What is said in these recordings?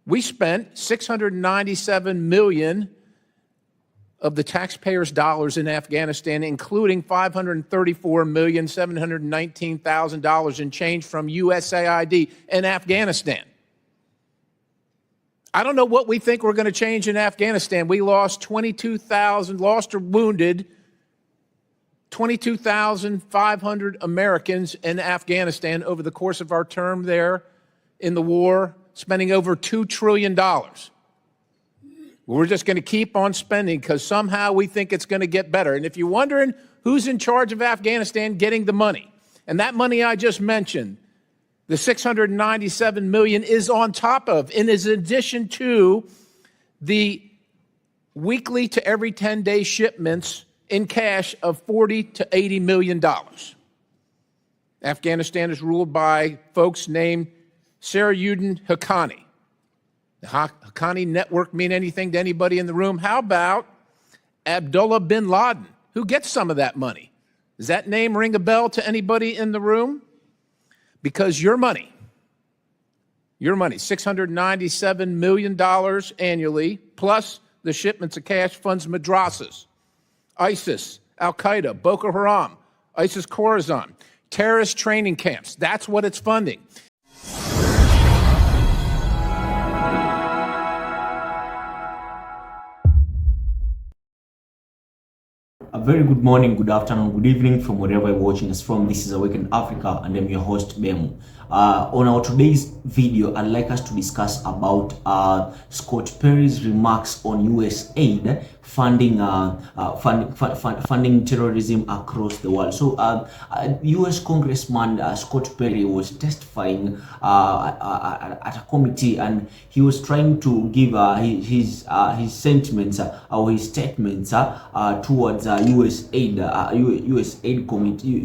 We spent $697 million of the taxpayers' dollars in Afghanistan, including $534,719,000 in change from USAID in Afghanistan. I don't know what we think we're going to change in Afghanistan. We lost 22,000, lost or wounded 22,500 Americans in Afghanistan over the course of our term there in the war, spending over $2 trillion. We're just going to keep on spending because somehow we think it's going to get better. And if you're wondering who's in charge of Afghanistan getting the money, and that money I just mentioned, the $697 million is on top of, and is in addition to the weekly to every 10-day shipments in cash of $40 to $80 million. Afghanistan is ruled by folks named Sarajuddin Haqqani. The Haqqani network mean anything to anybody in the room? How about Abdullah bin Laden, who gets some of that money? Does that name ring a bell to anybody in the room? Because your money, $697 million annually, plus the shipments of cash funds madrasas, ISIS, Al-Qaeda, Boko Haram, ISIS-Khorasan, terrorist training camps. That's what it's funding. A very good morning, good afternoon, good evening from wherever you're watching us from. This is Awaken Africa and I'm your host, Bemu. On our today's video, I'd like us to discuss about Scott Perry's remarks on USAID funding terrorism across the world. So US Congressman Scott Perry was testifying at a committee, and he was trying to give his sentiments or his statements towards USAID committee,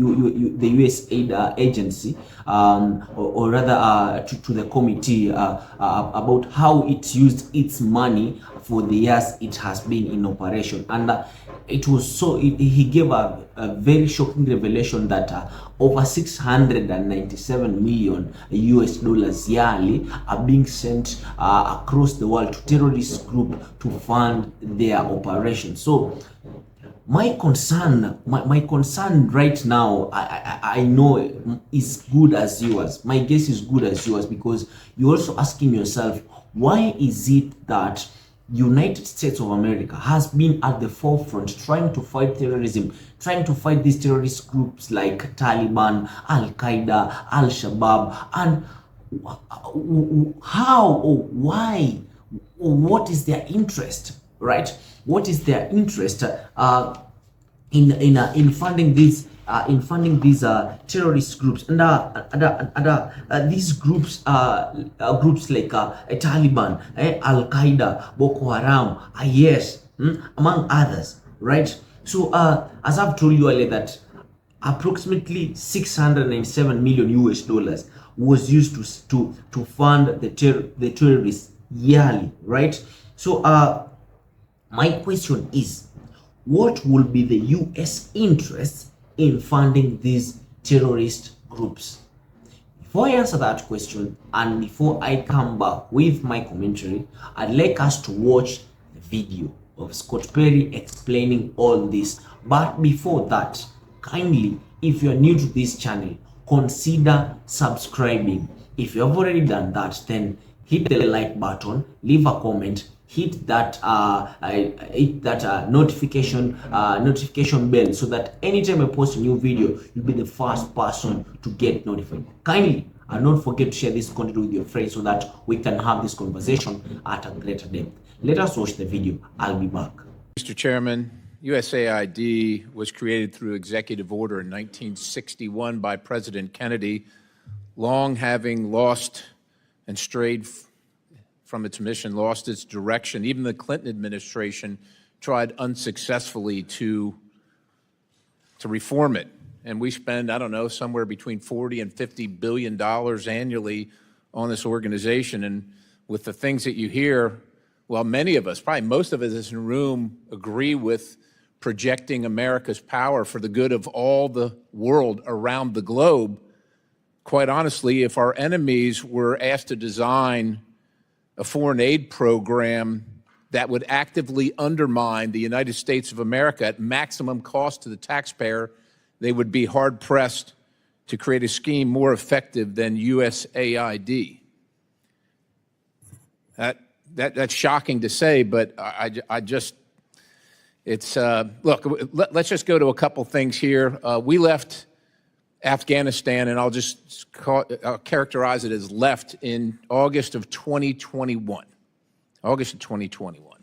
the USAID agency, or rather to the committee about how it used its money for the years it has been in operation. And it was so, he gave a very shocking revelation that over 697 million US dollars yearly are being sent across the world to terrorist groups to fund their operations. So my concern right now, I know is good as yours. My guess is good as yours, because you're also asking yourself, why is it that United States of America has been at the forefront trying to fight terrorism, trying to fight these terrorist groups like Taliban, Al-Qaeda, Al-Shabaab, and how or why or what is their interest, right? What is their interest in funding these terrorist groups? And these groups groups like Taliban, Al-Qaeda, Boko Haram, IS, among others, right? So as I've told you earlier, that approximately 697 million US dollars was used to fund the terrorists yearly, right? So my question is, what will be the US interest in funding these terrorist groups? Before I answer that question, and before I come back with my commentary, I'd like us to watch the video of Scott Perry explaining all this. But before that, kindly, if you're new to this channel, consider subscribing. If you have already done that, then hit the like button, leave a comment, hit that notification bell, so that anytime I post a new video, you'll be the first person to get notified. Kindly, and don't forget to share this content with your friends so that we can have this conversation at a greater depth. Let us watch the video. I'll be back. Mr. Chairman, USAID was created through executive order in 1961 by President Kennedy, long having lost and strayed from its mission, lost its direction. Even the Clinton administration tried unsuccessfully to reform it. And we spend, I don't know, somewhere between $40 and $50 billion annually on this organization. And with the things that you hear, well, many of us, probably most of us in this room, agree with projecting America's power for the good of all the world around the globe. Quite honestly, if our enemies were asked to design a foreign aid program that would actively undermine the United States of America at maximum cost to the taxpayer, they would be hard-pressed to create a scheme more effective than USAID. That's shocking to say, but I just, it's, look, let's just go to a couple things here. We left Afghanistan, and I'll just I'll characterize it as left in August of 2021. August of 2021.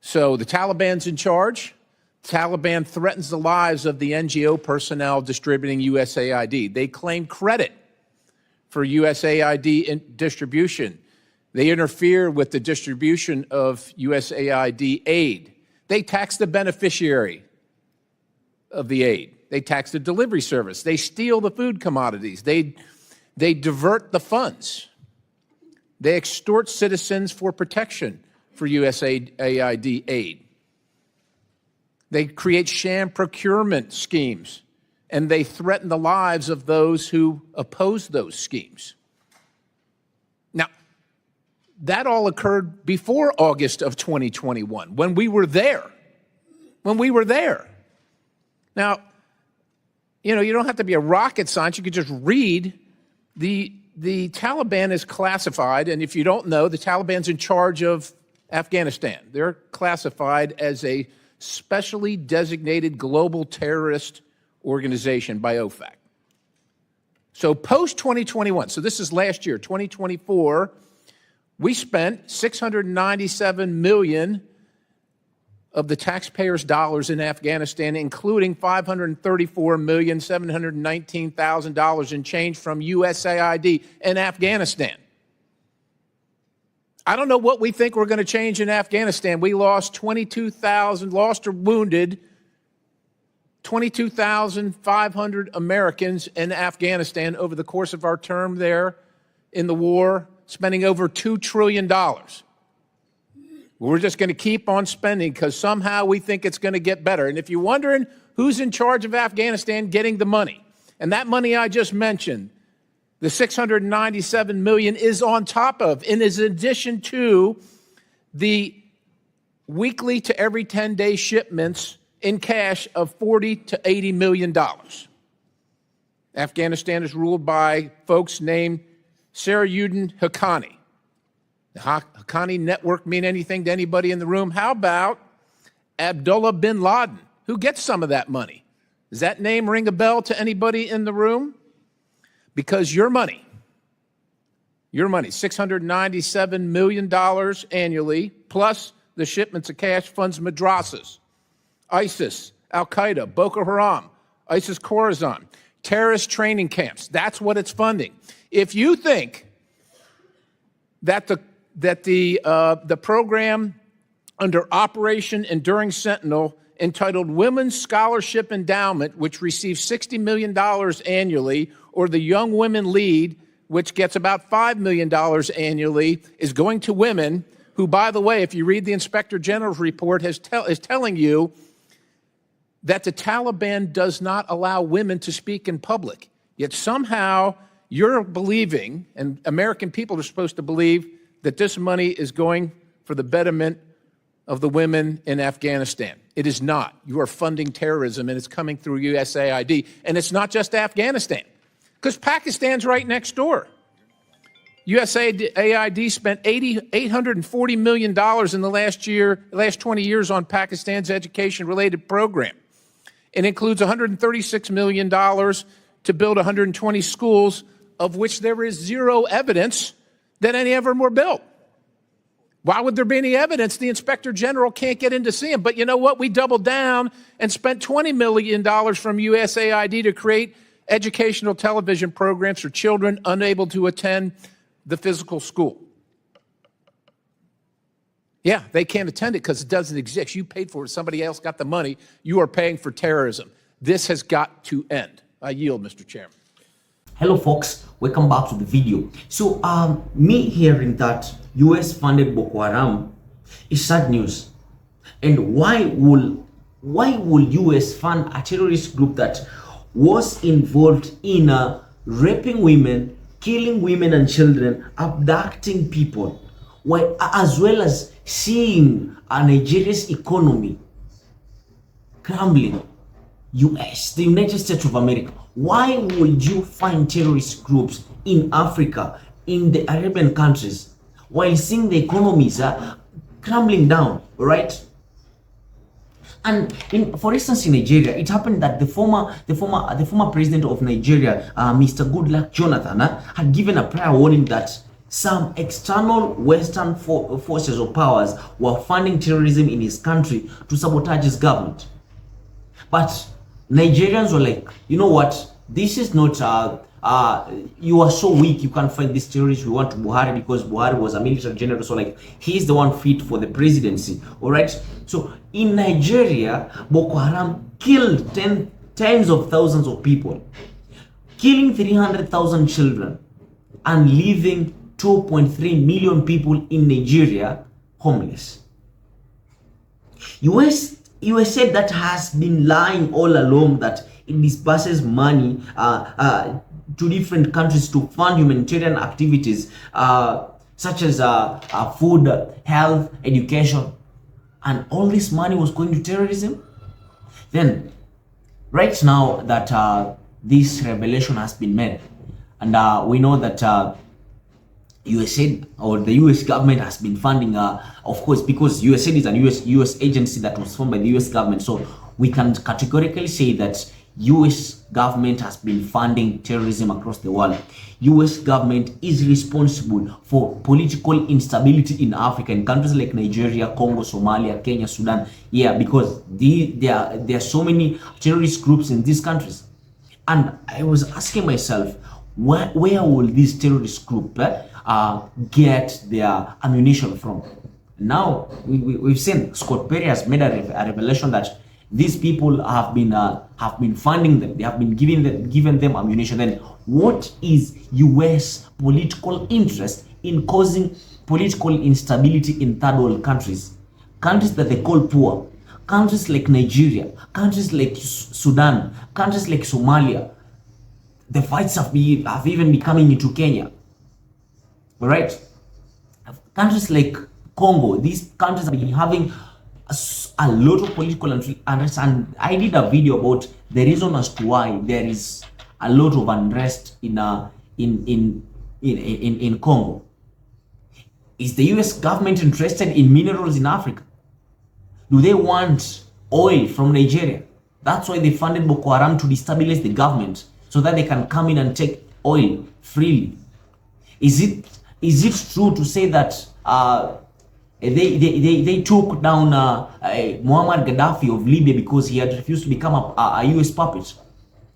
So the Taliban's in charge. Taliban threatens the lives of the NGO personnel distributing USAID. They claim credit for USAID distribution. They interfere with the distribution of USAID aid. They tax the beneficiary of the aid. They tax the delivery service. They steal the food commodities. They divert the funds. They extort citizens for protection for USAID aid. They create sham procurement schemes, and they threaten the lives of those who oppose those schemes. Now, that all occurred before August of 2021, when we were there. When we were there. Now, you know, you don't have to be a rocket scientist. You could just read the Taliban is classified, and if you don't know, the Taliban's in charge of Afghanistan. They're classified as a specially designated global terrorist organization by OFAC. So post-2021, so this is last year, 2024, we spent $697 million of the taxpayers' dollars in Afghanistan, including $534,719,000 in change from USAID in Afghanistan. I don't know what we think we're going to change in Afghanistan. We lost 22,000, lost or wounded 22,500 Americans in Afghanistan over the course of our term there in the war, spending over $2 trillion. We're just going to keep on spending because somehow we think it's going to get better. And if you're wondering who's in charge of Afghanistan getting the money, and that money I just mentioned, the $697 million is on top of, and is in addition to the weekly to every 10-day shipments in cash of $40 to $80 million. Afghanistan is ruled by folks named Sarajuddin Haqqani. The Haqqani network mean anything to anybody in the room? How about Abdullah bin Laden? Who gets some of that money? Does that name ring a bell to anybody in the room? Because your money, $697 million annually, plus the shipments of cash funds madrasas, ISIS, Al-Qaeda, Boko Haram, ISIS Khorasan, terrorist training camps. That's what it's funding. If you think that the program under Operation Enduring Sentinel entitled Women's Scholarship Endowment, which receives $60 million annually, or the Young Women Lead, which gets about $5 million annually, is going to women who, by the way, if you read the Inspector General's report, is telling you that the Taliban does not allow women to speak in public. Yet somehow you're believing, and American people are supposed to believe, that this money is going for the betterment of the women in Afghanistan. It is not. You are funding terrorism, and it's coming through USAID. And it's not just Afghanistan, because Pakistan's right next door. USAID spent $840 million in the last 20 years on Pakistan's education-related program. It includes $136 million to build 120 schools, of which there is zero evidence that any of them were built. Why would there be any evidence? The Inspector General can't get in to see them. But you know what? We doubled down and spent $20 million from USAID to create educational television programs for children unable to attend the physical school. Yeah, they can't attend it because it doesn't exist. You paid for it. Somebody else got the money. You are paying for terrorism. This has got to end. I yield, Mr. Chairman. Hello folks, welcome back to the video. So me hearing that US funded Boko Haram is sad news. And why will US fund a terrorist group that was involved in raping women, killing women and children, abducting people? as well as seeing Nigeria's economy crumbling. the United States of America, why would you find terrorist groups in Africa, in the Arabian countries, while seeing the economies are crumbling down, right? And for instance, in Nigeria, it happened that the former president of Nigeria, Mr. Goodluck Jonathan, had given a prior warning that some external Western forces or powers were funding terrorism in his country to sabotage his government. But Nigerians were like, you know what? This is not, you are so weak, you can't fight this terrorist. We want Buhari because Buhari was a military general. So like, he's the one fit for the presidency. All right. So in Nigeria, Boko Haram killed tens of thousands of people, killing 300,000 children and leaving 2.3 million people in Nigeria homeless. USAID that has been lying all along that it disburses money to different countries to fund humanitarian activities such as food, health, education, and all this money was going to terrorism. Then, right now that this revelation has been made, and we know that USAID or the US government has been funding, of course, because USAID is a US agency that was formed by the US government. So we can categorically say that US government has been funding terrorism across the world. US government is responsible for political instability in Africa, in countries like Nigeria, Congo, Somalia, Kenya, Sudan. Yeah, because there are so many terrorist groups in these countries. And I was asking myself, where will this terrorist group get their ammunition from? Now we've seen Scott Perry has made a revelation that these people have been funding them. They have been given them ammunition. Then what is US political interest in causing political instability in third world countries that they call poor, countries like Nigeria, countries like Sudan, countries like Somalia? The fights have even been coming into Kenya. All right, countries like Congo, these countries have been having a lot of political unrest, and I did a video about the reason as to why there is a lot of unrest in Congo. Is the US government interested in minerals in Africa? Do they want oil from Nigeria? That's why they funded Boko Haram, to destabilize the government so that they can come in and take oil freely. Is it true to say that they took down Muammar Gaddafi of Libya because he had refused to become a US puppet,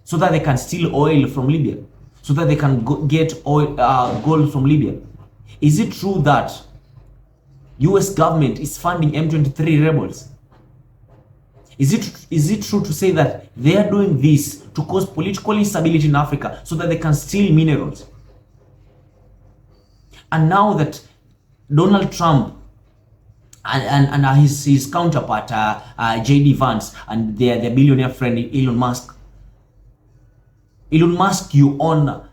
so that they can steal oil from Libya, so that they can get oil, gold from Libya? Is it true that US government is funding M23 rebels? Is it true to say that they are doing this to cause political instability in Africa so that they can steal minerals? And now that Donald Trump and his counterpart, J.D. Vance, and their billionaire friend Elon Musk, you own a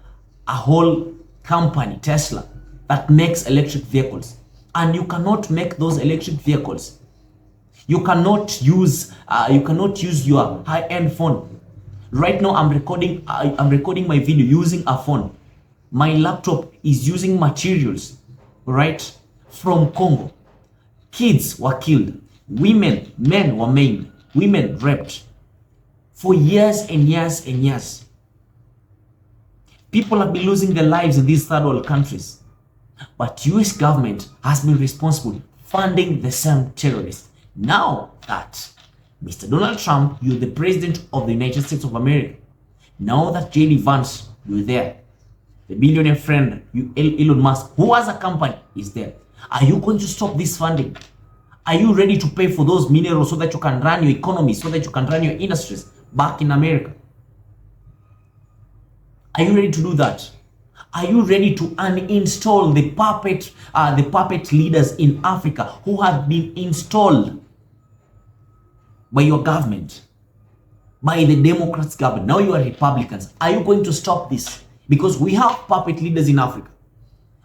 whole company, Tesla, that makes electric vehicles, and you cannot make those electric vehicles. You cannot use your high-end phone. Right now, I'm recording my video using a phone. My laptop is using materials, right, from Congo. Kids were killed. Men were maimed. Women raped for years and years and years. People have been losing their lives in these third world countries. But US government has been responsible funding the same terrorists. Now that Mr. Donald Trump, you're the president of the United States of America. Now that J.D. Vance, you're there. The billionaire friend, Elon Musk, who has a company, is there. Are you going to stop this funding? Are you ready to pay for those minerals so that you can run your economy, so that you can run your industries back in America? Are you ready to do that? Are you ready to uninstall the puppet leaders in Africa who have been installed by your government, by the Democrats government? Now you are Republicans. Are you going to stop this? Because we have puppet leaders in Africa.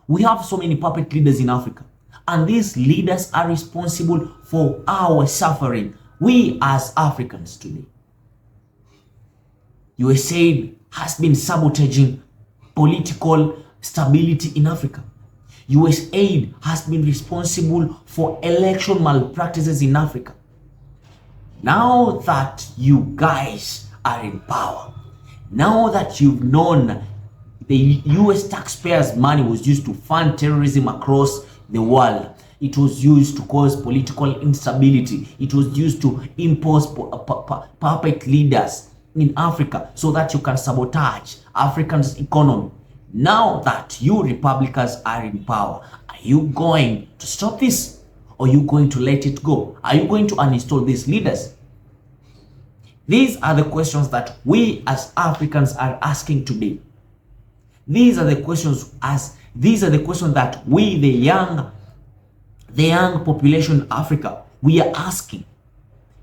We have so many puppet leaders in Africa. And these leaders are responsible for our suffering, we as Africans today. USAID has been sabotaging political stability in Africa. USAID has been responsible for election malpractices in Africa. Now that you guys are in power, now that you've known the US taxpayers' money was used to fund terrorism across the world, it was used to cause political instability, it was used to impose puppet leaders in Africa so that you can sabotage Africa's economy. Now that you Republicans are in power, are you going to stop this? Or are you going to let it go? Are you going to uninstall these leaders? These are the questions that we as Africans are asking today. These are the questions that we, the young population in Africa, we are asking.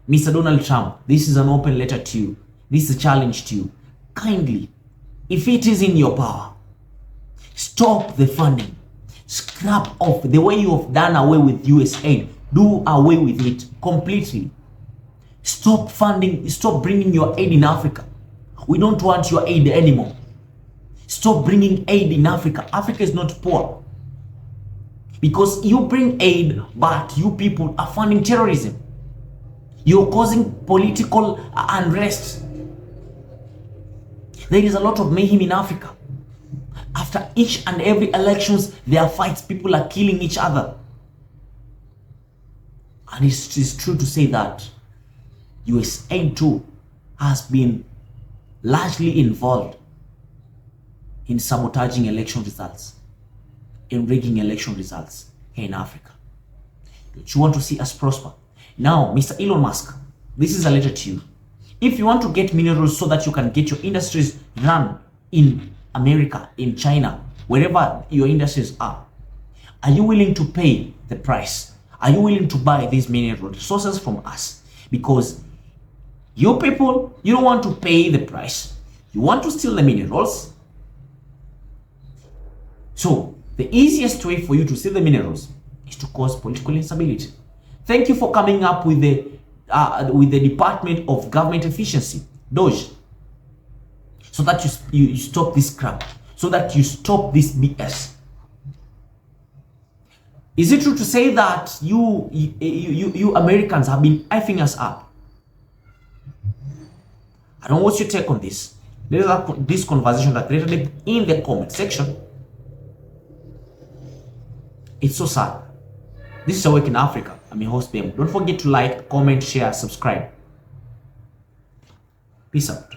Mr. Donald Trump, this is an open letter to you. This is a challenge to you. Kindly, if it is in your power, stop the funding. Scrap off the way you have done away with USAID. Do away with it completely. Stop funding. Stop bringing your aid in Africa. We don't want your aid anymore. Stop bringing aid in Africa. Africa is not poor. Because you bring aid, but you people are funding terrorism. You're causing political unrest. There is a lot of mayhem in Africa. After each and every elections, there are fights. People are killing each other. And it is true to say that USAID too has been largely involved in sabotaging election results, in rigging election results here in Africa. Don't you want to see us prosper? Now, Mr. Elon Musk, this is a letter to you. If you want to get minerals so that you can get your industries run in America, in China, wherever your industries are you willing to pay the price? Are you willing to buy these mineral resources from us? Because you people, you don't want to pay the price. You want to steal the minerals. So the easiest way for you to steal the minerals is to cause political instability. Thank you for coming up with the Department of Government Efficiency, DOGE, so that you stop this crap, so that you stop this BS. Is it true to say that you Americans have been effing us up? I don't know what's your take on this. There is this conversation that later in the comment section. It's so sad. This is Awake in Africa. I'm your host, BM. Don't forget to like, comment, share, subscribe. Peace out.